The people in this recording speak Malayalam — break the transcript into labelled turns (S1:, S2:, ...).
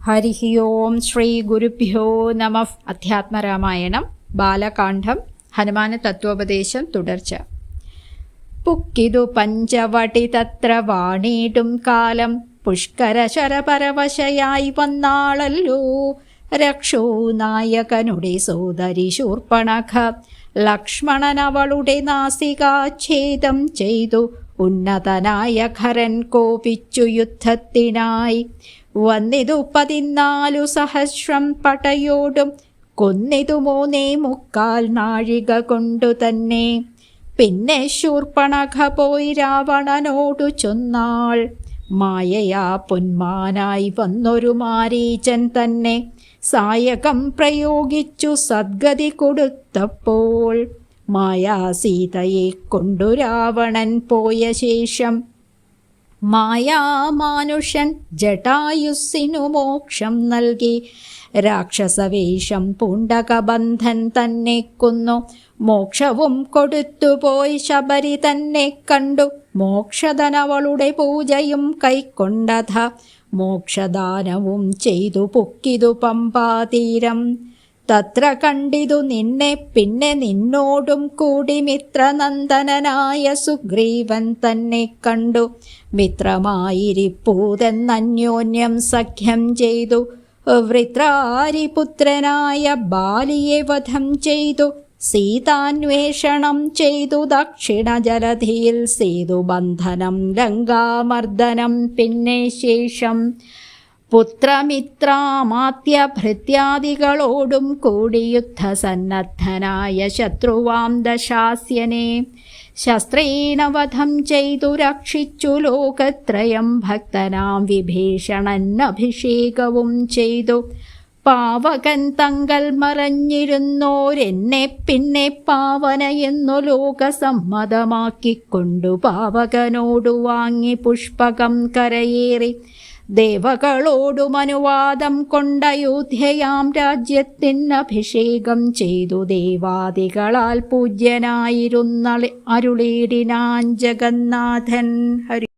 S1: ഹരി ഓം ശ്രീ ഗുരുഭ്യോ നമഃ. അധ്യാത്മരാമായണം ബാലകാന്ഡം ഹനുമാന തത്വോപദേശം തുടർച്ച. പുക്കിതു പഞ്ചവടി തത്ര വാണീടും കാലം പുഷ്കര ശരപരവശയായി വന്നാളല്ലോ രക്ഷോ നായകനുടെ സോദരി ശൂർപ്പണഖ. ലക്ഷ്മണൻ അവളുടെ നാസികാച്ഛേദം ചെയ്തു. ഉന്നതനായ ഖരൻ കോപിച്ചു യുദ്ധത്തിനായി. വന്നിതു 14 സഹസ്രം പടയോടും കൊന്നിതു 3.25 നാഴിക കൊണ്ടു തന്നെ. പിന്നെ ശൂർപ്പണഖ പോയി രാവണനോടു ചൊന്നാൾ. മായയാ പൊന്മാനായി വന്നൊരു മാരീചൻ തന്നെ സായകം പ്രയോഗിച്ചു സദ്ഗതി കൊടുത്തപ്പോൾ മായാസീതയെ കൊണ്ടു രാവണൻ പോയ ശേഷം മായാമാനുഷൻ ജടായുസ്സിനു മോക്ഷം നൽകി. രാക്ഷസവേഷം പൂണ്ടകബന്ധൻ തന്നെ കൊന്നു. മോക്ഷവും കൊടുത്തുപോയി ശബരി തന്നെ കണ്ടു. മോക്ഷധനവളുടെ പൂജയും കൈക്കൊണ്ടഥ മോക്ഷദാനവും ചെയ്തു പൊക്കിതു പമ്പാതീരം. തത്ര കണ്ടിതു നിന്നെ പിന്നെ നിന്നോടും കൂടി മിത്രനന്ദനായ സുഗ്രീവൻ തന്നെ കണ്ടു. മിത്രമായിരിപ്പൂതെന്നന്യോന്യം സഖ്യം ചെയ്തു. വൃത്രാരിപുത്രനായ ബാലിയെ വധം ചെയ്തു. സീതാന്വേഷണം ചെയ്തു. ദക്ഷിണ ജലധിയിൽ സേതുബന്ധനം ലങ്കാമർദ്ദനം പിന്നെ ശേഷം പുത്രമിത്രാമാത്യ ഭൃത്യാദികളോടും കൂടി യുദ്ധസന്നദ്ധനായ ശത്രുവാം ദശാസ്യനെ ശസ്ത്രേണ വധം ചെയ്തു രക്ഷിച്ചു ലോകത്രയം. ഭക്തനാം വിഭീഷണൻ അഭിഷേകവും ചെയ്തു. പാവകൻ തങ്ങൾ മറഞ്ഞിരുന്നോരെന്നെ പിന്നെ പാവനയെന്നു ലോകസമ്മതമാക്കിക്കൊണ്ടു പാവകനോടു വാങ്ങി പുഷ്പകം കരയേറി. ദേവകളോടും അനുവാദം കൊണ്ടയോധ്യയാം രാജ്യത്തിന് അഭിഷേകം ചെയ്തു. ദേവാദികളാൽ പൂജ്യനായിരുന്ന അരുളീടിനാൻ ജഗന്നാഥൻ. ഹരി.